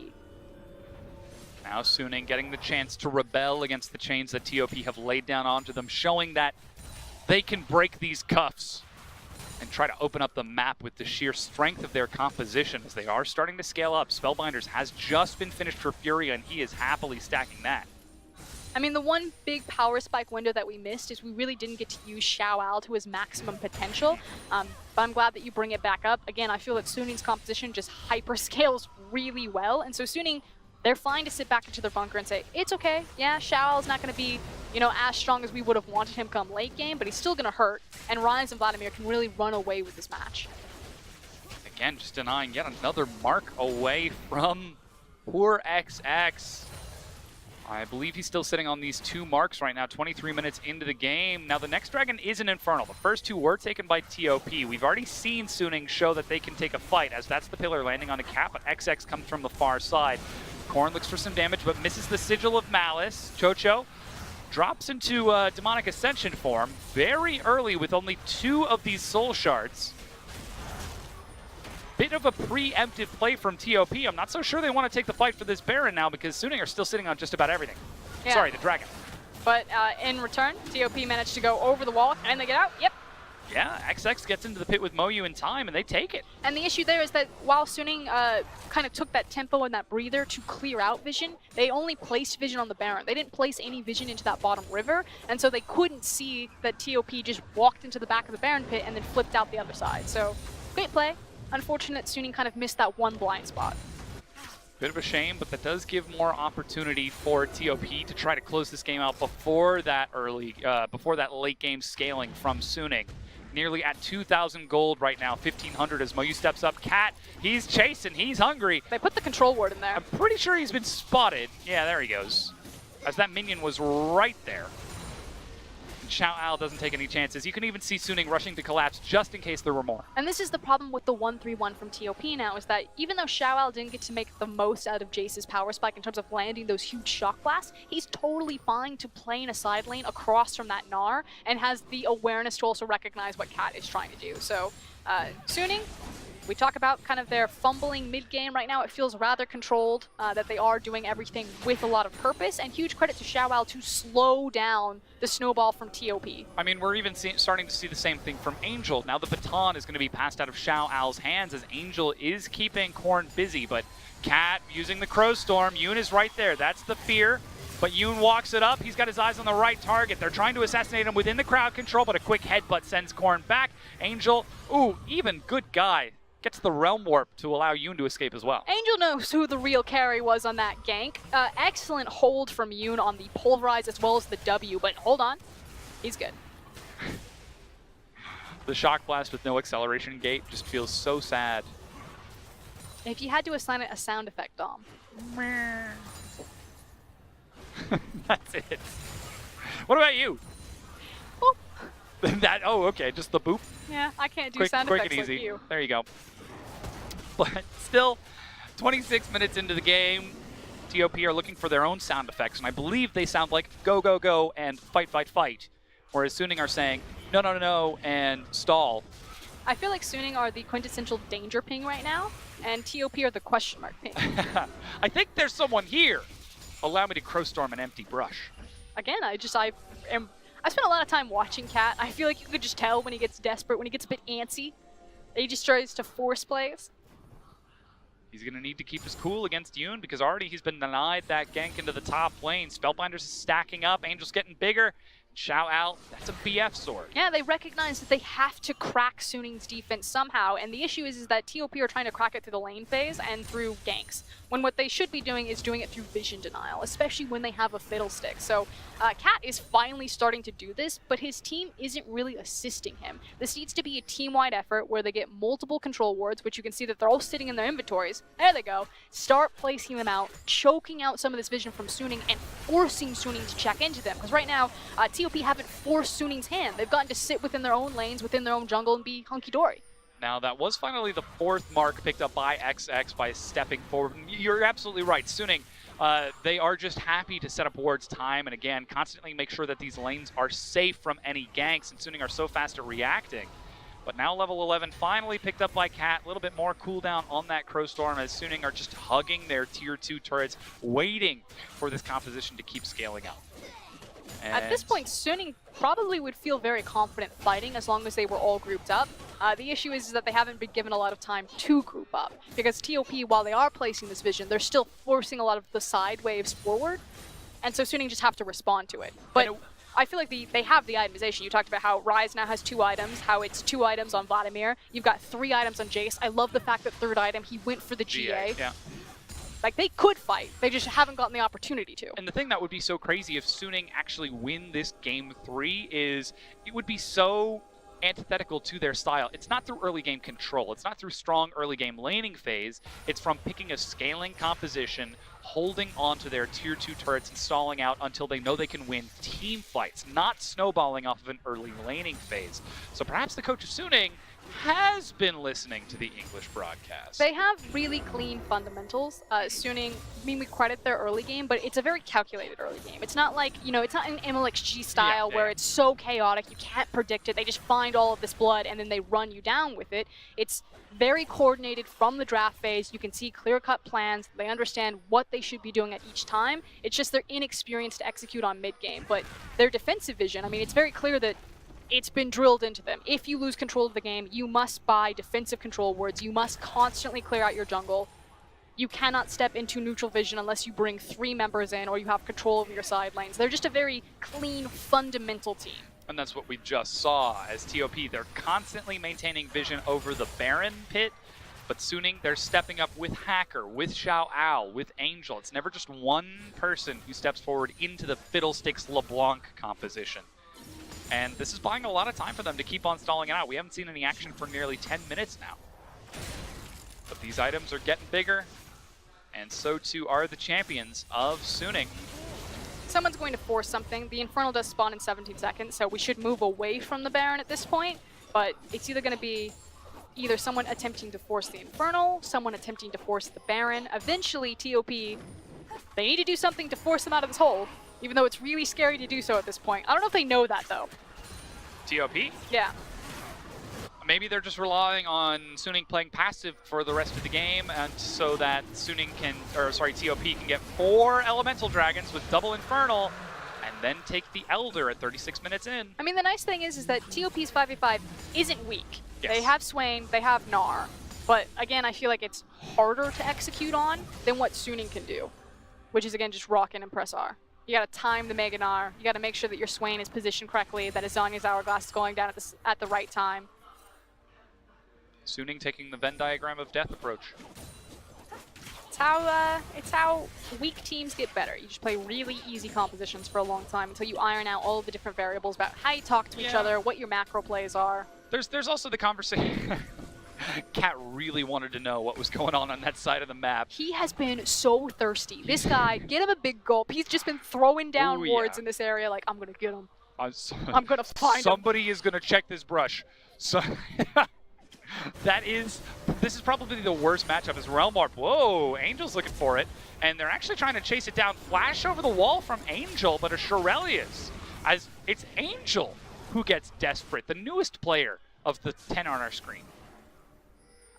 Now Suning getting the chance to rebel against the chains that TOP have laid down onto them, showing that they can break these cuffs and try to open up the map with the sheer strength of their composition as they are starting to scale up. Spellbinders has just been finished for Furia, and he is happily stacking that. I mean, the one big power spike window that we missed is we really didn't get to use Xiao Al to his maximum potential, but I'm glad that you bring it back up. Again, I feel that Suning's composition just hyperscales really well, and so Suning, they're fine to sit back into their bunker and say, it's okay, yeah, Xiao Al's not going to be, you know, as strong as we would have wanted him come late game, but he's still going to hurt, and Rise and Vladimir can really run away with this match. Again, just denying yet another mark away from poor XX. I believe he's still sitting on these 2 marks right now, 23 minutes into the game. Now, the next dragon is an Infernal. The first 2 were taken by TOP. We've already seen Suning show that they can take a fight, as that's the pillar landing on a cap, but XX comes from the far side. Korn looks for some damage, but misses the Sigil of Malice. Chocho drops into Demonic Ascension form very early with only 2 of these soul shards. Bit of a preemptive play from TOP. I'm not so sure they want to take the fight for this Baron now because Suning are still sitting on just about everything. Yeah. Sorry, the Dragon. But in return, TOP managed to go over the wall and they get out. Yep. Yeah, XX gets into the pit with Moyu in time and they take it. And the issue there is that while Suning kind of took that tempo and that breather to clear out vision, they only placed vision on the Baron. They didn't place any vision into that bottom river, and so they couldn't see that TOP just walked into the back of the Baron pit and then flipped out the other side. So, great play. Unfortunate, Suning kind of missed that one blind spot. Bit of a shame, but that does give more opportunity for TOP to try to close this game out before that late game scaling from Suning. Nearly at 2,000 gold right now, 1,500 as Moyu steps up. Cat, he's chasing, he's hungry. They put the control ward in there. I'm pretty sure he's been spotted. Yeah, there he goes. As that minion was right there. Xiao Al doesn't take any chances. You can even see Suning rushing to collapse just in case there were more. And this is the problem with the 1-3-1 from TOP now, is that even though Xiao Al didn't get to make the most out of Jace's power spike in terms of landing those huge shock blasts, he's totally fine to play in a side lane across from that Gnar and has the awareness to also recognize what Cat is trying to do. So Suning, we talk about kind of their fumbling mid-game right now. It feels rather controlled, that they are doing everything with a lot of purpose, and huge credit to Xiao Al to slow down the snowball from TOP. I mean, we're even starting to see the same thing from Angel. Now the baton is going to be passed out of Xiao Al's hands as Angel is keeping Korn busy, but Cat using the Crow Storm. Yoon is right there. That's the fear. But Yoon walks it up. He's got his eyes on the right target. They're trying to assassinate him within the crowd control, but a quick headbutt sends Korn back. Angel, ooh, even good guy. Gets the Realm Warp to allow Yoon to escape as well. Angel knows who the real carry was on that gank. Excellent hold from Yoon on the Pulverize as well as the W, but hold on. He's good. The Shock Blast with no acceleration gate just feels so sad. If you had to assign it a sound effect, Dom. That's it. What about you? Boop. Oh, okay, just the boop? Yeah, I can't do sound effects like you. There you go. But still, 26 minutes into the game, TOP are looking for their own sound effects, and I believe they sound like go, go, go, and fight, fight, fight. Whereas Suning are saying no, no, no, no, and stall. I feel like Suning are the quintessential danger ping right now, and TOP are the question mark ping. I think there's someone here. Allow me to Crow Storm an empty brush. Again, I spent a lot of time watching Cat. I feel like you could just tell when he gets desperate, when he gets a bit antsy. He just tries to force plays. He's He's going to need to keep his cool against Yoon because already he's been denied that gank into the top lane. Spellbinder's stacking up. Angel's getting bigger. Shout out, that's a BF sword. Yeah, they recognize that they have to crack Suning's defense somehow, and the issue is that TOP are trying to crack it through the lane phase and through ganks, when what they should be doing is doing it through vision denial, especially when they have a fiddlestick. So Cat is finally starting to do this, but his team isn't really assisting him. This needs to be a team-wide effort where they get multiple control wards, which you can see that they're all sitting in their inventories. There they go. Start placing them out, choking out some of this vision from Suning, and forcing Suning to check into them, because right now, TOP haven't forced Suning's hand. They've gotten to sit within their own lanes, within their own jungle, and be hunky-dory. Now, that was finally the 4th mark picked up by XX by stepping forward. You're absolutely right. Suning, they are just happy to set up wards time and again, constantly make sure that these lanes are safe from any ganks, and Suning are so fast at reacting. But now level 11 finally picked up by Cat. A little bit more cooldown on that Crow Storm as Suning are just hugging their tier 2 turrets, waiting for this composition to keep scaling up. At this point, Suning probably would feel very confident fighting as long as they were all grouped up. The issue is that they haven't been given a lot of time to group up, because TOP, while they are placing this vision, they're still forcing a lot of the side waves forward, and so Suning just have to respond to it. But I feel like they have the itemization. You talked about how Ryze now has 2 items, how it's 2 items on Vladimir. You've got 3 items on Jace. I love the fact that 3rd item, he went for the GA. Yeah. Like, they could fight, they just haven't gotten the opportunity to. And the thing that would be so crazy if Suning actually win this game 3 is it would be so antithetical to their style. It's not through early game control. It's not through strong early game laning phase. It's from picking a scaling composition, holding onto their tier 2 turrets and stalling out until they know they can win team fights, not snowballing off of an early laning phase. So perhaps the coach of Suning has been listening to the English broadcast. They have really clean fundamentals. Suning, I mean, we credit their early game, but it's a very calculated early game. It's not like, you know, it's not an MLXG style where it's so chaotic, you can't predict it. They just find all of this blood and then they run you down with it. It's very coordinated from the draft phase. You can see clear-cut plans. They understand what they should be doing at each time. It's just they're inexperienced to execute on mid-game. But their defensive vision, I mean, it's very clear that it's been drilled into them. If you lose control of the game, you must buy defensive control wards. You must constantly clear out your jungle. You cannot step into neutral vision unless you bring 3 members in or you have control over your side lanes. They're just a very clean, fundamental team. And that's what we just saw as TOP. They're constantly maintaining vision over the Baron pit, but Suning, they're stepping up with Hacker, with Xiao Ao, with Angel. It's never just one person who steps forward into the Fiddlesticks LeBlanc composition. And this is buying a lot of time for them to keep on stalling it out. We haven't seen any action for nearly 10 minutes now. But these items are getting bigger, and so too are the champions of Suning. Someone's going to force something. The Infernal does spawn in 17 seconds, so we should move away from the Baron at this point. But it's either going to be either someone attempting to force the Infernal, someone attempting to force the Baron. Eventually, TOP, they need to do something to force them out of this hole, even though it's really scary to do so at this point. I don't know if they know that, though. TOP? Yeah. Maybe they're just relying on Suning playing passive for the rest of the game, and so that TOP can get 4 Elemental Dragons with double Infernal, and then take the Elder at 36 minutes in. I mean, the nice thing is that TOP's 5v5 isn't weak. Yes. They have Swain, they have Gnar, but again, I feel like it's harder to execute on than what Suning can do, which is again just rock and impress R. You gotta time the Mega Gnar, you gotta make sure that your Swain is positioned correctly, that Azania's Hourglass is going down at the right time. Suning taking the Venn diagram of death approach. It's how weak teams get better. You just play really easy compositions for a long time until you iron out all of the different variables about how you talk to each other, what your macro plays are. There's also the conversation. Cat really wanted to know what was going on that side of the map. He has been so thirsty. This guy, get him a big gulp. He's just been throwing down wards in this area like, I'm going to get him. I'm going to find him. Somebody is going to check this brush. So this is probably the worst matchup is Realm Warp. Whoa, Angel's looking for it. And they're actually trying to chase it down. Flash over the wall from Angel, but a Shurelius. As it's Angel who gets desperate, the newest player of the 10 on our screen.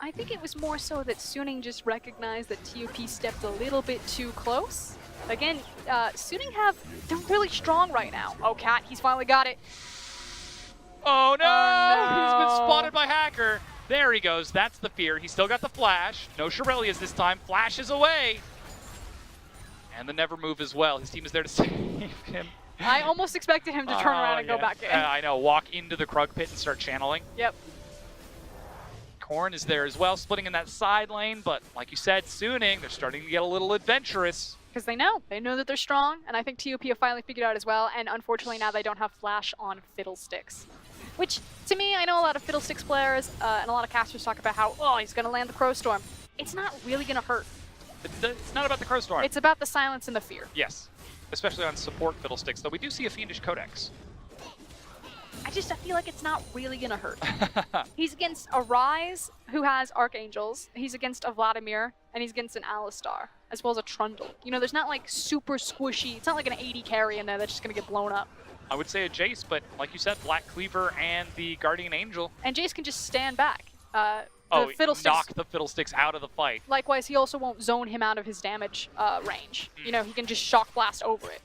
I think it was more so that Suning just recognized that TOP stepped a little bit too close. Again, Suning they're really strong right now. Oh, Cat, he's finally got it. Oh no! He's been spotted by Hacker. There he goes. That's the fear. He's still got the flash. No Shirelias this time. Flashes away. And the never move as well. His team is there to save him. I almost expected him to turn around and go back in. I know. Walk into the Krug pit and start channeling. Yep. Korn is there as well, splitting in that side lane. But like you said, Suning, they're starting to get a little adventurous. Because they know that they're strong, and I think TOP have finally figured out as well, and unfortunately now they don't have flash on Fiddlesticks. Which, to me, I know a lot of Fiddlesticks players and a lot of casters talk about how, oh, he's going to land the Crow Storm. It's not really going to hurt. It's not about the Crow Storm. It's about the silence and the fear. Yes, especially on support Fiddlesticks, though we do see a Fiendish Codex. I feel like it's not really going to hurt. He's against a Ryze who has Archangels, he's against a Vladimir, and he's against an Alistar, as well as a Trundle. You know, there's not like super squishy, it's not like an 80 carry in there that's just going to get blown up. I would say a Jace, but like you said, Black Cleaver and the Guardian Angel. And Jace can just stand back. Fiddlesticks, knock the Fiddlesticks out of the fight. Likewise, he also won't zone him out of his damage range. You know, he can just Shock Blast over it.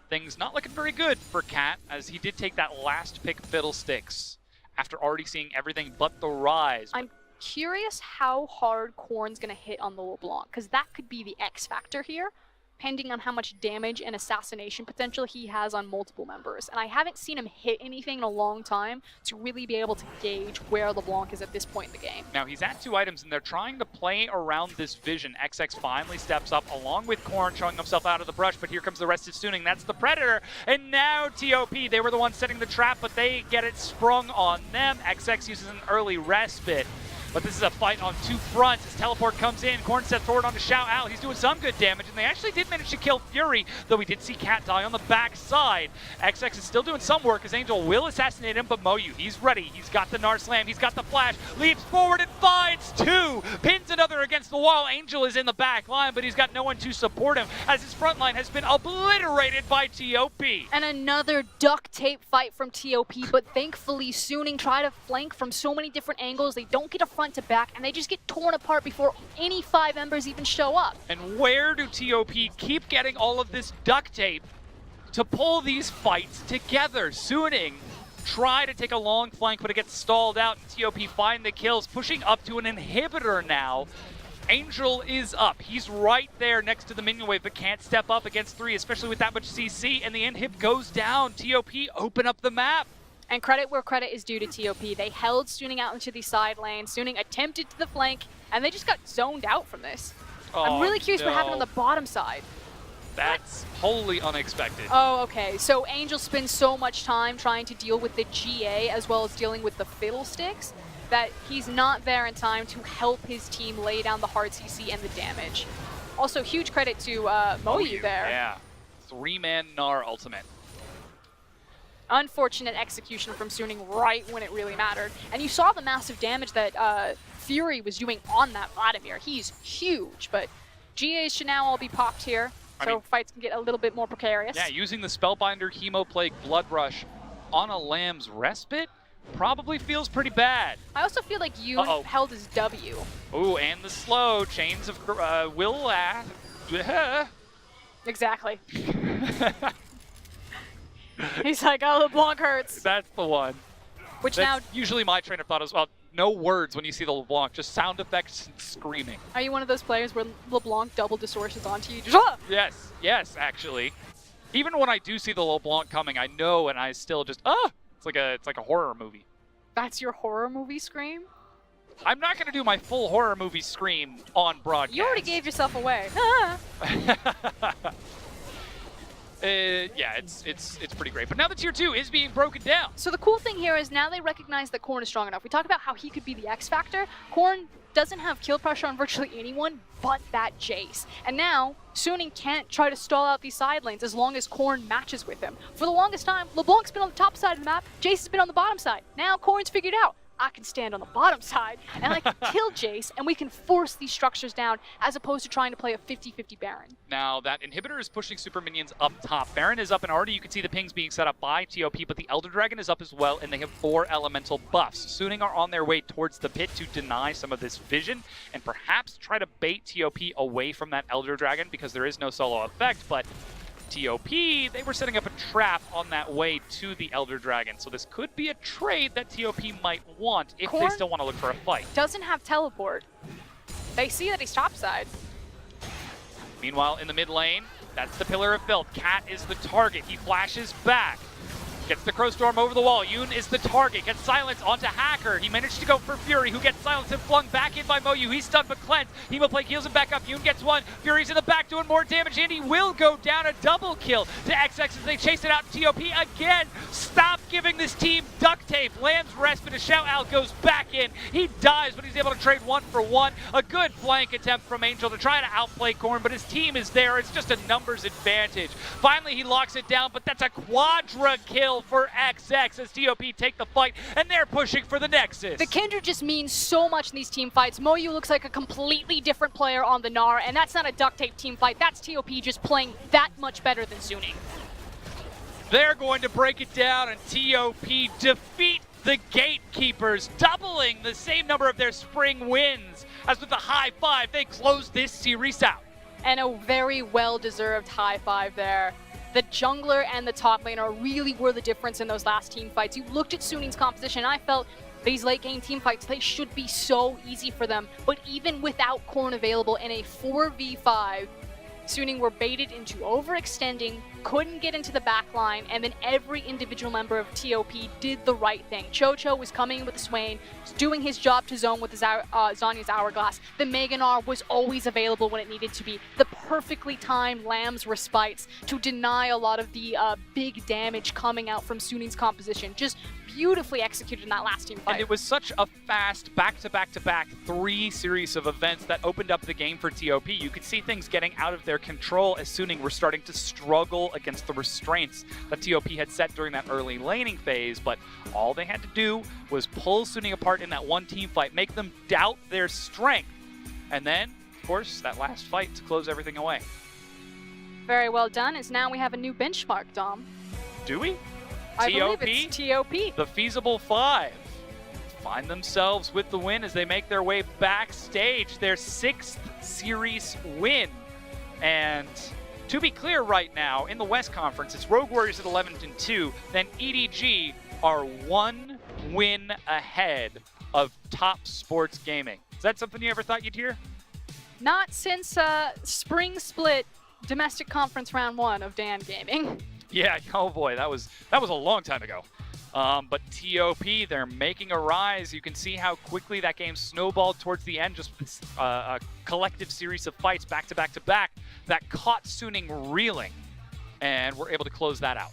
Things not looking very good for Cat, as he did take that last pick Fiddlesticks after already seeing everything but the Rise. I'm curious how hard Korn's going to hit on the LeBlanc, because that could be the X factor here, depending on how much damage and assassination potential he has on multiple members. And I haven't seen him hit anything in a long time to really be able to gauge where LeBlanc is at this point in the game. Now, he's at 2 items, and they're trying to play around this vision. XX finally steps up, along with Korn showing himself out of the brush, but here comes the rest of Suning. That's the Predator, and now TOP. They were the ones setting the trap, but they get it sprung on them. XX uses an early respite. But this is a fight on 2 fronts. As teleport comes in, Korn steps forward onto Xiao Al. He's doing some good damage, and they actually did manage to kill Fury, though we did see Cat die on the back side. XX is still doing some work, as Angel will assassinate him, but Moyu, he's ready. He's got the Gnar Slam, he's got the flash, leaps forward and finds 2, pins another against the wall. Angel is in the back line, but he's got no one to support him, as his front line has been obliterated by TOP. And another duct tape fight from TOP, but thankfully Suning try to flank from so many different angles. They don't get a front to back, and they just get torn apart before any 5 members even show up. And where do TOP keep getting all of this duct tape to pull these fights together? Suning try to take a long flank, but it gets stalled out, and TOP find the kills, pushing up to an inhibitor now. Angel is up. He's right there next to the minion wave, but can't step up against 3, especially with that much CC, and the inhib goes down. TOP open up the map. And credit where credit is due to TOP. They held Suning out into the side lane. Suning attempted to the flank, and they just got zoned out from this. I'm really curious what happened on the bottom side. That's wholly unexpected. Oh, okay. So Angel spends so much time trying to deal with the GA as well as dealing with the Fiddlesticks that he's not there in time to help his team lay down the hard CC and the damage. Also, huge credit to Moyu there. Yeah. 3-man Gnar ultimate. Unfortunate execution from Suning right when it really mattered. And you saw the massive damage that Fury was doing on that Vladimir. He's huge, but GAs should now all be popped here, so fights can get a little bit more precarious. Yeah, using the Spellbinder, Hemoplague, Blood Rush on a Lamb's Respite probably feels pretty bad. I also feel like Yoon held his W. Ooh, and the slow. Chains of Will Exactly. He's like, oh, LeBlanc hurts. That's the one. Which That's now usually my train of thought as well. No words when you see the LeBlanc, just sound effects and screaming. Are you one of those players where LeBlanc double distortions onto you? Just, ah! Yes, actually. Even when I do see the LeBlanc coming, I know, and I still just it's like a horror movie. That's your horror movie scream? I'm not gonna do my full horror movie scream on broadcast. You already gave yourself away. Yeah, it's pretty great. But now the tier 2 is being broken down. So the cool thing here is now they recognize that Korn is strong enough. We talk about how he could be the X factor. Korn doesn't have kill pressure on virtually anyone but that Jace. And now Suning can't try to stall out these side lanes as long as Korn matches with him. For the longest time, LeBlanc's been on the top side of the map, Jace has been on the bottom side. Now Korn's figured out, I can stand on the bottom side and I can kill Jace, and we can force these structures down as opposed to trying to play a 50-50 Baron. Now that inhibitor is pushing super minions up top. Baron is up, and already you can see the pings being set up by TOP, but the Elder Dragon is up as well, and they have 4 elemental buffs. Suning are on their way towards the pit to deny some of this vision and perhaps try to bait TOP away from that Elder Dragon because there is no solo effect, but TOP, they were setting up a trap on that way to the Elder Dragon. So this could be a trade that TOP might want if they still want to look for a fight. Doesn't have teleport. They see that he's topside. Meanwhile, in the mid lane, that's the pillar of filth. Cat is the target. He flashes back. Gets the Crow Storm over the wall. Yoon is the target. Gets silence onto Hacker. He managed to go for Fury, who gets silenced and flung back in by Moyu. He's stunned but cleansed. Hemoplague heals him back up. Yoon gets one. Fury's in the back doing more damage, and he will go down. A double kill to XX as they chase it out. TOP again. Stop giving this team duct tape. Lamb's respite. A shout out goes back in. He dies, but he's able to trade 1-for-1. A good flank attempt from Angel to try to outplay Korn, but his team is there. It's just a numbers advantage. Finally, he locks it down, but that's a quadra kill for XX as TOP take the fight, and they're pushing for the Nexus. The Kindred just means so much in these team fights. Moyu looks like a completely different player on the Gnar, and that's not a duct tape team fight. That's TOP just playing that much better than Suning. They're going to break it down, and TOP defeat the Gatekeepers, doubling the same number of their spring wins. As with the high five, they close this series out. And a very well-deserved high five there. The jungler and the top laner really were the difference in those last team fights. You looked at Suning's composition, and I felt these late game team fights, they should be so easy for them. But even without Korn available in a 4v5, Suning were baited into overextending, couldn't get into the back line, and then every individual member of TOP did the right thing. Chocho was coming in with the Swain, doing his job to zone with his Zhonya's Hourglass. The Mega Gnar was always available when it needed to be. The perfectly timed Lamb's Respites to deny a lot of the big damage coming out from Suning's composition. Just beautifully executed in that last team fight. And it was such a fast back-to-back-to-back 3 series of events that opened up the game for TOP. You could see things getting out of their control as Suning were starting to struggle against the restraints that TOP had set during that early laning phase, but all they had to do was pull Suning apart in that one team fight, make them doubt their strength, and then, of course, that last fight to close everything away. Very well done, as now we have a new benchmark, Dom. Do we? I believe it's TOP. The Feasible 5 find themselves with the win as they make their way backstage, their 6th series win. And to be clear right now, in the West Conference, it's Rogue Warriors at 11-2, then EDG are 1 win ahead of Topsports Gaming. Is that something you ever thought you'd hear? Not since spring split domestic conference round 1 of Dan Gaming. Yeah, oh boy, that was a long time ago. But TOP, they're making a rise. You can see how quickly that game snowballed towards the end, just a collective series of fights back to back to back that caught Suning reeling, and we're able to close that out.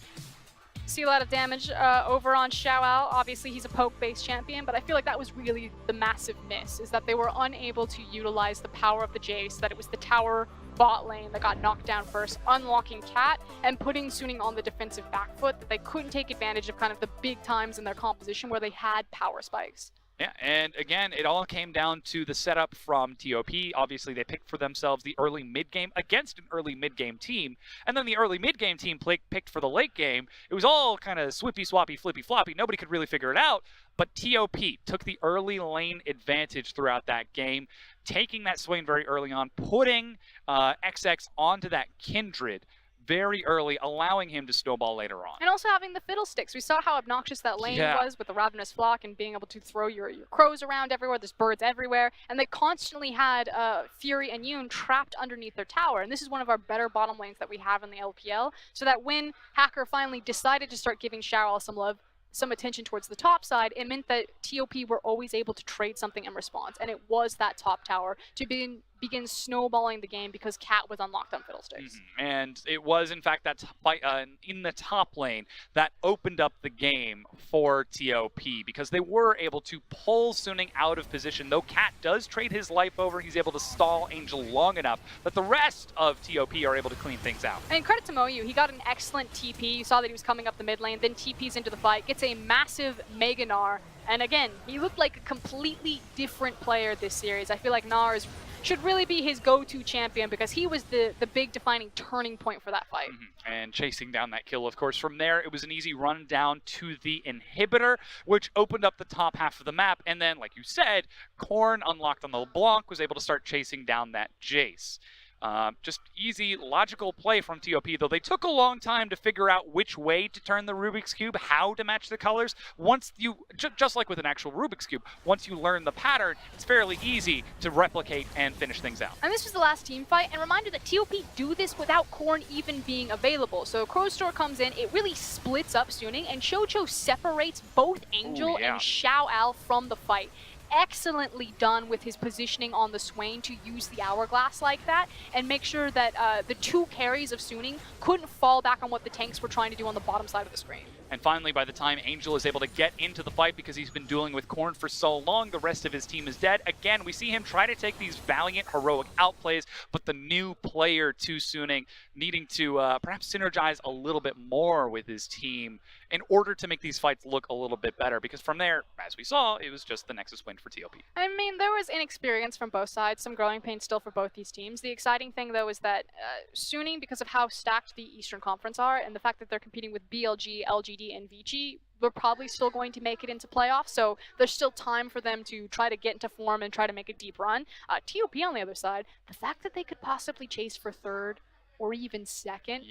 See a lot of damage over on Xiaoao. Obviously, he's a poke-based champion, but I feel like that was really the massive miss, is that they were unable to utilize the power of the Jace, that it was the tower bot lane that got knocked down first, unlocking Cat and putting Suning on the defensive back foot, that they couldn't take advantage of kind of the big times in their composition where they had power spikes. Yeah, and again, it all came down to the setup from TOP. Obviously, they picked for themselves the early mid-game against an early mid-game team, and then the early mid-game team picked for the late game. It was all kind of swippy-swappy, flippy-floppy. Nobody could really figure it out, but TOP took the early lane advantage throughout that game, taking that Swain very early on, putting XX onto that Kindred very early, allowing him to snowball later on. And also having the fiddlesticks. We saw how obnoxious that lane was with the Ravenous Flock and being able to throw your crows around everywhere. There's birds everywhere. And they constantly had Fury and Yoon trapped underneath their tower. And this is one of our better bottom lanes that we have in the LPL. So that when Hacker finally decided to start giving Xiaoao some love, some attention towards the top side, it meant that TOP were always able to trade something in response. And it was that top tower to begin snowballing the game because Cat was unlocked on Fiddlesticks. And it was, in fact, that fight in the top lane that opened up the game for TOP because they were able to pull Suning out of position. Though Cat does trade his life over, he's able to stall Angel long enough that the rest of TOP are able to clean things out. And credit to Moyu, he got an excellent TP. You saw that he was coming up the mid lane, then TPs into the fight, gets a massive Mega Gnar. And again, he looked like a completely different player this series. I feel like Gnar should really be his go-to champion because he was the big defining turning point for that fight. And chasing down that kill, of course. From there, it was an easy run down to the inhibitor, which opened up the top half of the map. And then, like you said, Korn unlocked on the LeBlanc, was able to start chasing down that Jace. Just easy, logical play from TOP, though they took a long time to figure out which way to turn the Rubik's Cube, how to match the colors. Once you, just like with an actual Rubik's Cube, once you learn the pattern, it's fairly easy to replicate and finish things out. And this was the last team fight, and reminder that TOP do this without Korn even being available. So Crowstor comes in, it really splits up Suning, and Chocho separates both Angel and Xiao Al from the fight. Excellently done with his positioning on the Swain to use the hourglass like that and make sure that the two carries of Suning couldn't fall back on what the tanks were trying to do on the bottom side of the screen. And finally, by the time Angel is able to get into the fight because he's been dueling with Korn for so long, the rest of his team is dead. Again, we see him try to take these valiant, heroic outplays, but the new player to Suning needing to perhaps synergize a little bit more with his team in order to make these fights look a little bit better, because from there, as we saw, it was just the Nexus win for TOP. I mean, there was inexperience from both sides, some growing pains still for both these teams. The exciting thing, though, is that Suning, because of how stacked the Eastern Conference are and the fact that they're competing with BLG, LGD, and Vici, we're probably still going to make it into playoffs, so there's still time for them to try to get into form and try to make a deep run. TOP on the other side, the fact that they could possibly chase for third or even second,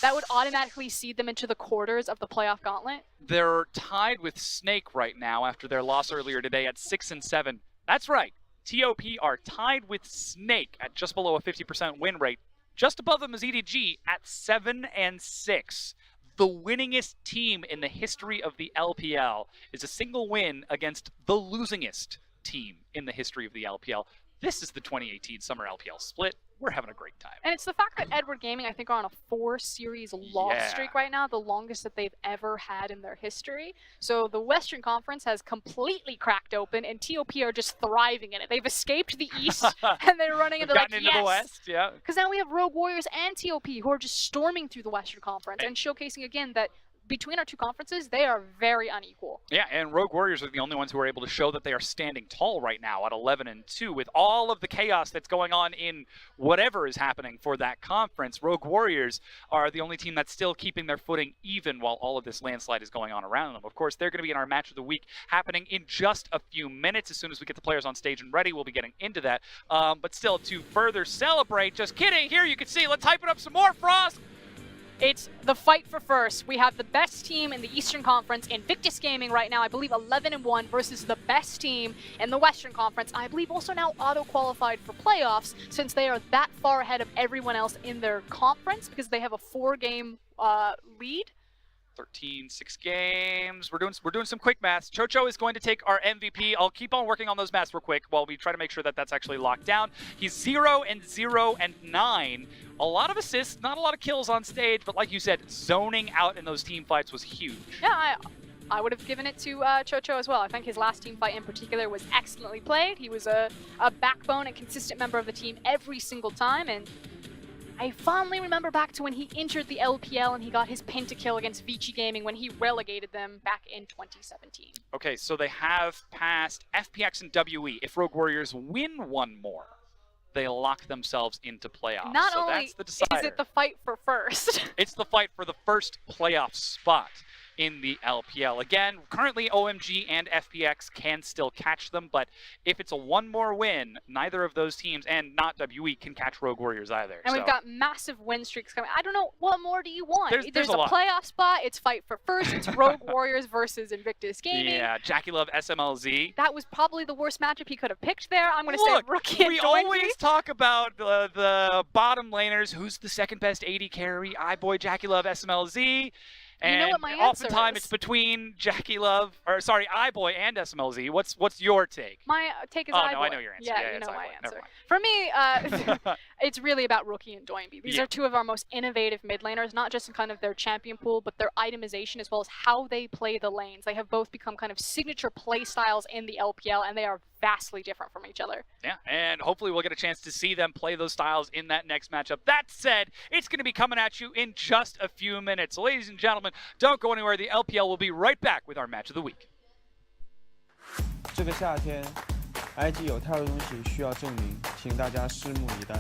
that would automatically seed them into the quarters of the playoff gauntlet. They're tied with Snake right now after their loss earlier today at 6 and 7. That's right, TOP are tied with Snake at just below a 50% win rate. Just above them is EDG at 7 and 6. The winningest team in the history of the LPL is a single win against the losingest team in the history of the LPL. This is the 2018 Summer LPL split. We're having a great time. And it's the fact that Edward Gaming, I think, are on a 4-series loss streak right now, the longest that they've ever had in their history. So the Western Conference has completely cracked open, and TOP are just thriving in it. They've escaped the East, and they're running into like, into the West, because now we have Rogue Warriors and TOP who are just storming through the Western Conference and showcasing again that between our two conferences, they are very unequal. Yeah, and Rogue Warriors are the only ones who are able to show that they are standing tall right now at 11 and 2 with all of the chaos that's going on in whatever is happening for that conference. Rogue Warriors are the only team that's still keeping their footing even while all of this landslide is going on around them. Of course, they're going to be in our match of the week happening in just a few minutes. As soon as we get the players on stage and ready, we'll be getting into that. But still, to further celebrate, just kidding, here you can see, let's hype it up some more, Frost! It's the fight for first. We have the best team in the Eastern Conference, Invictus Gaming right now, I believe 11-1 versus the best team in the Western Conference. I believe also now auto-qualified for playoffs since they are that far ahead of everyone else in their conference because they have a 4-game lead. 13, 6 games. We're doing some quick maths. Chocho is going to take our MVP. I'll keep on working on those maths real quick while we try to make sure that that's actually locked down. He's 0 and 0 and 9. A lot of assists, not a lot of kills on stage, but like you said, zoning out in those team fights was huge. Yeah, I would have given it to Chocho as well. I think his last team fight in particular was excellently played. He was a backbone and consistent member of the team every single time, and I fondly remember back to when he entered the LPL and he got his pentakill against Vici Gaming when he relegated them back in 2017. Okay, so they have passed FPX and WE. If Rogue Warriors win one more, they lock themselves into playoffs. Not so only that's the decider. is it the fight for first. It's the fight for the first playoff spot in the LPL. Again, currently OMG and FPX can still catch them, but if it's a one more win, neither of those teams, and not WE, can catch Rogue Warriors either. And we've got massive win streaks coming. I don't know, what more do you want? There's a playoff spot, it's fight for first, it's Rogue Warriors versus Invictus Gaming. Yeah, Jackie Love, SMLZ. That was probably the worst matchup he could have picked there. I'm going to say Rookie and we Doinby. always talk about the bottom laners, who's the second best AD carry, iBoy, Jackie Love, SMLZ. And you know what my answer oftentimes is. it's between Jackie Love, or sorry, iBoy and SMLZ. What's your take? My take is Oh, iBoy. no, I know your answer. Yeah, Yeah, you know it's my iBoy. answer. Never For me, it's really about Rookie and Doinby. These Yeah. are two of our most innovative mid laners, not just in kind of their champion pool, but their itemization as well as how they play the lanes. They have both become kind of signature play styles in the LPL, and they are vastly different from each other. Yeah, and hopefully we'll get a chance to see them play those styles in that next matchup. That said, it's going to be coming at you in just a few minutes. So ladies and gentlemen, don't go anywhere. The LPL will be right back with our match of the week. 这个夏天，IG 有太多东西需要证明，请大家拭目以待。